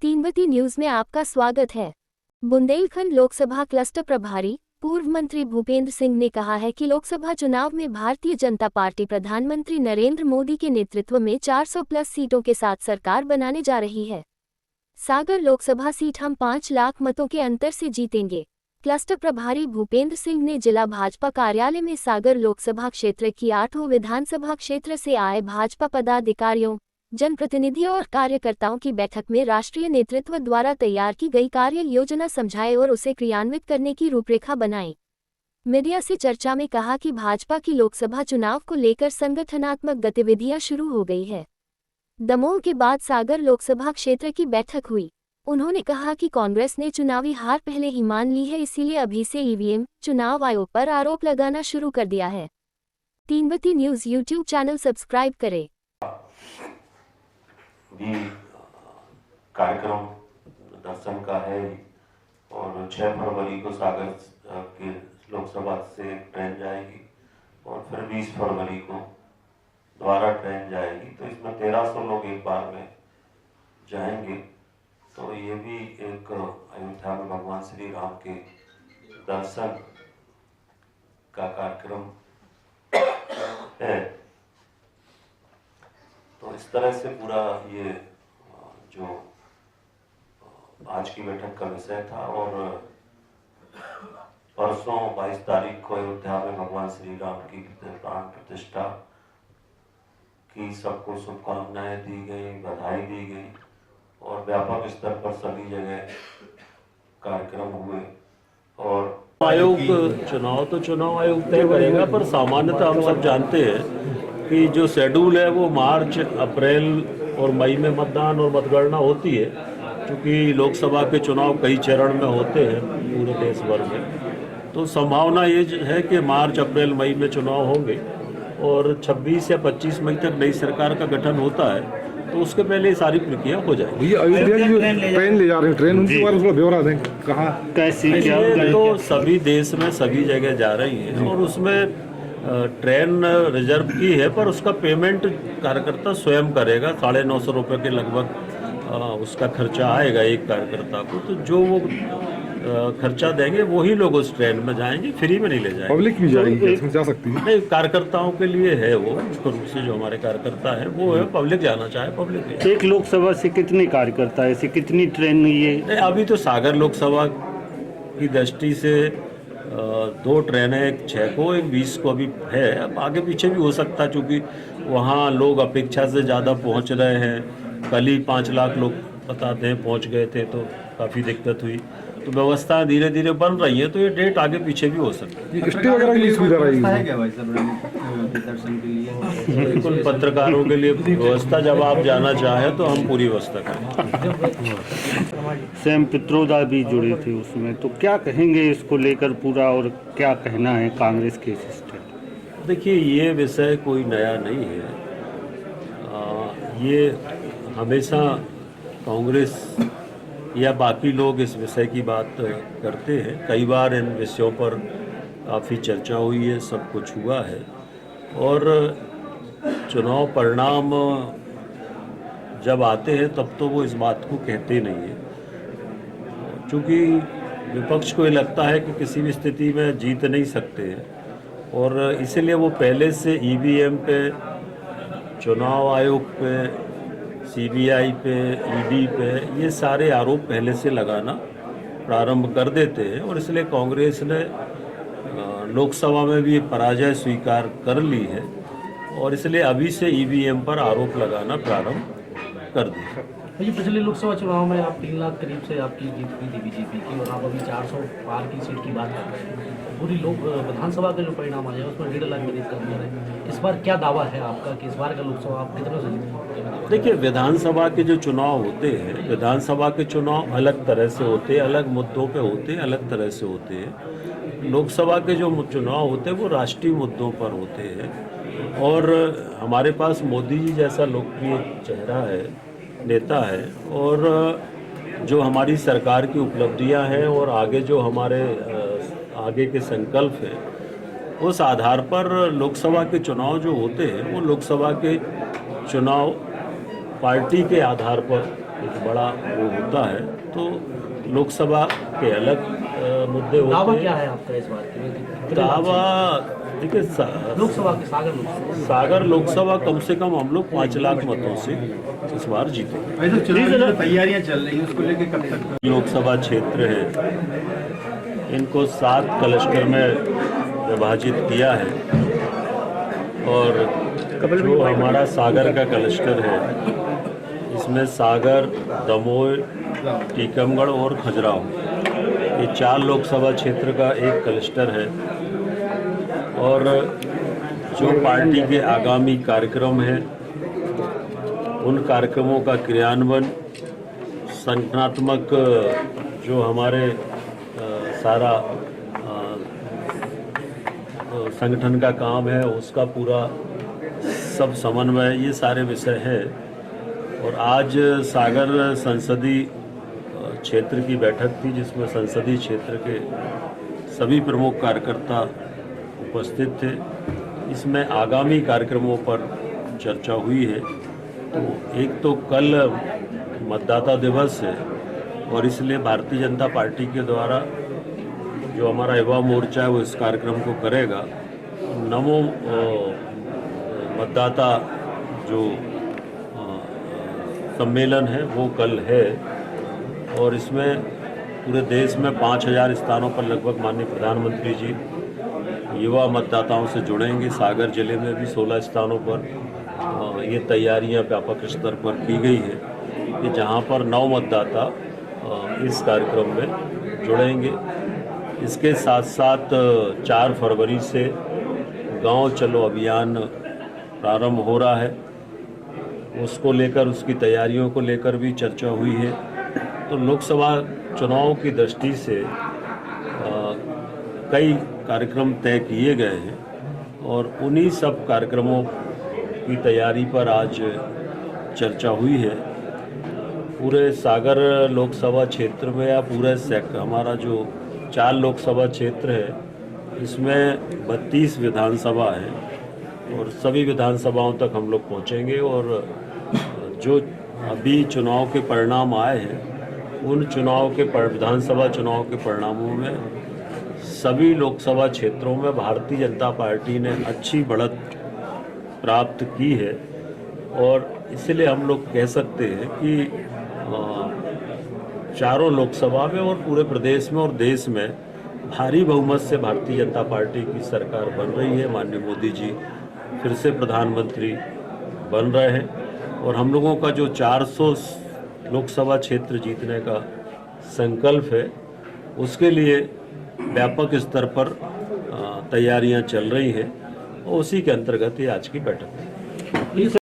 तीनवती news में आपका स्वागत है। बुंदेलखंड लोकसभा क्लस्टर प्रभारी पूर्व मंत्री भूपेंद्र सिंह ने कहा है कि लोकसभा चुनाव में भारतीय जनता पार्टी प्रधानमंत्री नरेंद्र मोदी के नेतृत्व में 400 प्लस सीटों के साथ सरकार बनाने जा रही है। सागर लोकसभा सीट हम 5 लाख मतों के अंतर से जीतेंगे। क्लस्टर प्रभारी भूपेंद्र सिंह ने जिला भाजपा कार्यालय में सागर लोकसभा क्षेत्र की 8 विधानसभा क्षेत्र से आए भाजपा पदाधिकारियों, जनप्रतिनिधियों और कार्यकर्ताओं की बैठक में राष्ट्रीय नेतृत्व द्वारा तैयार की गई कार्य योजना समझाए और उसे क्रियान्वित करने की रूपरेखा बनाई। मीडिया से चर्चा में कहा कि भाजपा की लोकसभा चुनाव को लेकर संगठनात्मक गतिविधियां शुरू हो गई है। दमोह के बाद सागर लोकसभा क्षेत्र की बैठक हुई। उन्होंने कहा कि कांग्रेस ने चुनावी हार पहले ही मान ली है, इसीलिए अभी से ईवीएम, चुनाव आयोग पर आरोप लगाना शुरू कर दिया है। तीनवती न्यूज यूट्यूब चैनल सब्सक्राइब करें। भी कार्यक्रम दर्शन का है और 6 फरवरी को सागर के लोकसभा से ट्रेन जाएगी और फिर 20 फरवरी को दोबारा ट्रेन जाएगी। तो इसमें 1300 लोग एक बार में जाएंगे। तो ये भी एक अयोध्या में भगवान श्री राम के दर्शन का कार्यक्रम है। तो इस तरह से पूरा ये जो आज की बैठक का विषय था और परसों 22 तारीख को अयोध्या में भगवान श्री राम की प्राण प्रतिष्ठा की सबको शुभकामनाएं दी गई, बधाई दी गई और व्यापक स्तर पर सभी जगह कार्यक्रम हुए। और आयोग चुनाव तो चुनाव आयोग तय करेगा, पर सामान्यतः हम सब जानते हैं कि जो शेड्यूल है वो मार्च, अप्रैल और मई में मतदान और मतगणना होती है। क्योंकि लोकसभा के चुनाव कई चरण में होते हैं पूरे देश भर में, तो संभावना ये है कि मार्च, अप्रैल, मई में चुनाव होंगे और 26 या 25 मई तक नई सरकार का गठन होता है। तो उसके पहले सारी प्रक्रिया हो जाएगी। ये अयोध्या की जो ट्रेन ले जा रहे हैं, ट्रेन उनके बारे में थोड़ा ब्यौरा दें, कहाँ कैसी क्या? तो सभी देश में सभी जगह जा रही है और उसमें ट्रेन रिजर्व की है, पर उसका पेमेंट कार्यकर्ता स्वयं करेगा। 950 रुपये के लगभग उसका खर्चा आएगा एक कार्यकर्ता को। तो जो वो खर्चा देंगे वही लोग उस ट्रेन में जाएंगे, फ्री में नहीं ले जाएंगे। पब्लिक भी जाएगी, इसमें जा सकती है? नहीं, कार्यकर्ताओं के लिए है वो, मुख्य रूप से जो हमारे कार्यकर्ता है वो है। पब्लिक जाना चाहे पब्लिक है। एक लोकसभा से कितने कार्यकर्ता है, ऐसी कितनी ट्रेन ये? नहीं, अभी तो सागर लोकसभा की दृष्टि से 2 ट्रेनें, एक 6 को, एक 20 को अभी है। अब आगे पीछे भी हो सकता है, क्योंकि वहाँ लोग अपेक्षा से ज़्यादा पहुँच रहे हैं। कल ही 5 लाख लोग बताते हैं पहुँच गए थे, तो काफ़ी दिक्कत हुई। तो व्यवस्था धीरे धीरे बन रही है, तो ये डेट आगे पीछे भी हो सकती है। स्टे वगैरह की सुविधा रहेगी दर्शन के लिए? बिल्कुल, पत्रकारों के लिए व्यवस्था, जब आप जाना चाहें तो हम पूरी व्यवस्था करेंगे। स्वयं पित्रोदा भी जुड़े थे उसमें, तो क्या कहेंगे इसको लेकर पूरा, और क्या कहना है कांग्रेस के सिस्टम? देखिए, ये विषय कोई नया नहीं है। ये हमेशा कांग्रेस या बाकी लोग इस विषय की बात करते हैं। कई बार इन विषयों पर काफ़ी चर्चा हुई है, सब कुछ हुआ है और चुनाव परिणाम जब आते हैं तब तो वो इस बात को कहते नहीं हैं, क्योंकि विपक्ष को ये लगता है कि किसी भी स्थिति में जीत नहीं सकते हैं और इसीलिए वो पहले से ईवीएम पे, चुनाव आयोग पे, सीबीआई पे, ईडी पे ये सारे आरोप पहले से लगाना प्रारंभ कर देते हैं। और इसलिए कांग्रेस ने लोकसभा में भी पराजय स्वीकार कर ली है और इसलिए अभी से ईवीएम पर आरोप लगाना प्रारंभ कर दिया। ये पिछले लोकसभा चुनाव में आप 3 लाख करीब से आपकी जीत हुई थी बीजेपी की, और आप अभी 400 पार की सीट की बात कर रहे हैं। पूरी लोग विधानसभा के जो परिणाम आ जाए उसमें 1.5 लाख करीब कर रहे हैं। इस बार क्या दावा है आपका कि इस बार का लोकसभा आप कितने से जीतेंगे? देखिए, विधानसभा के जो चुनाव होते हैं, विधानसभा के चुनाव अलग तरह से होते हैं, अलग मुद्दों पे होते हैं, अलग तरह से होते हैं। लोकसभा के जो चुनाव होते हैं वो राष्ट्रीय मुद्दों पर होते हैं और हमारे पास मोदी जी जैसा लोकप्रिय चेहरा है, नेता है, और जो हमारी सरकार की उपलब्धियां हैं और आगे जो हमारे आगे के संकल्प हैं, उस आधार पर लोकसभा के चुनाव जो होते हैं वो लोकसभा के चुनाव पार्टी के आधार पर एक बड़ा वो होता है, तो लोकसभा के अलग मुद्दे दावा होते क्या हैं। है आपका इस बार के? दावा देखिए, लोकसभा के सागर लोकसभा सागर लोकसभा कम से कम हम लोग 5 लाख मतों से इस बार जीते। ऐसे चुनाव की जो तैयारियां चल रही हैं उसको लेके कब तक लोकसभा क्षेत्र है, इनको 7 क्लस्टर में विभाजित किया है, और जो हमारा सागर का क्लस्टर है, इसमें सागर, दमोह, टीकमगढ़ और खजुराहो, ये 4 लोकसभा क्षेत्र का एक क्लस्टर है। और जो पार्टी के आगामी कार्यक्रम हैं, उन कार्यक्रमों का क्रियान्वयन, संगठनात्मक जो हमारे सारा संगठन का काम है, उसका पूरा सब समन्वय, ये सारे विषय है। और आज सागर संसदीय क्षेत्र की बैठक थी, जिसमें संसदीय क्षेत्र के सभी प्रमुख कार्यकर्ता उपस्थित थे। इसमें आगामी कार्यक्रमों पर चर्चा हुई है। तो एक तो कल मतदाता दिवस है, और इसलिए भारतीय जनता पार्टी के द्वारा जो हमारा युवा मोर्चा है वो इस कार्यक्रम को करेगा। नमो मतदाता जो सम्मेलन है वो कल है, और इसमें पूरे देश में 5000 स्थानों पर लगभग माननीय प्रधानमंत्री जी युवा मतदाताओं से जुड़ेंगे। सागर जिले में भी 16 स्थानों पर ये तैयारियां व्यापक स्तर पर की गई है कि जहां पर 9 मतदाता इस कार्यक्रम में जुड़ेंगे। इसके साथ साथ 4 फरवरी से गांव चलो अभियान प्रारंभ हो रहा है, उसको लेकर, उसकी तैयारियों को लेकर भी चर्चा हुई है। तो लोकसभा चुनाव की दृष्टि से कई कार्यक्रम तय किए गए हैं, और उन्हीं सब कार्यक्रमों की तैयारी पर आज चर्चा हुई है। पूरे सागर लोकसभा क्षेत्र में या पूरे हमारा जो 4 लोकसभा क्षेत्र है, इसमें 32 विधानसभा है, और सभी विधानसभाओं तक हम लोग पहुंचेंगे। और जो अभी चुनाव के परिणाम आए हैं, उन चुनाव के विधानसभा चुनाव के परिणामों में सभी लोकसभा क्षेत्रों में भारतीय जनता पार्टी ने अच्छी बढ़त प्राप्त की है। और इसलिए हम लोग कह सकते हैं कि चारों लोकसभा में और पूरे प्रदेश में और देश में भारी बहुमत से भारतीय जनता पार्टी की सरकार बन रही है। माननीय मोदी जी फिर से प्रधानमंत्री बन रहे हैं, और हम लोगों का जो 400 लोकसभा क्षेत्र जीतने का संकल्प है, उसके लिए व्यापक स्तर पर तैयारियां चल रही हैं, और उसी के अंतर्गत ये आज की बैठक है।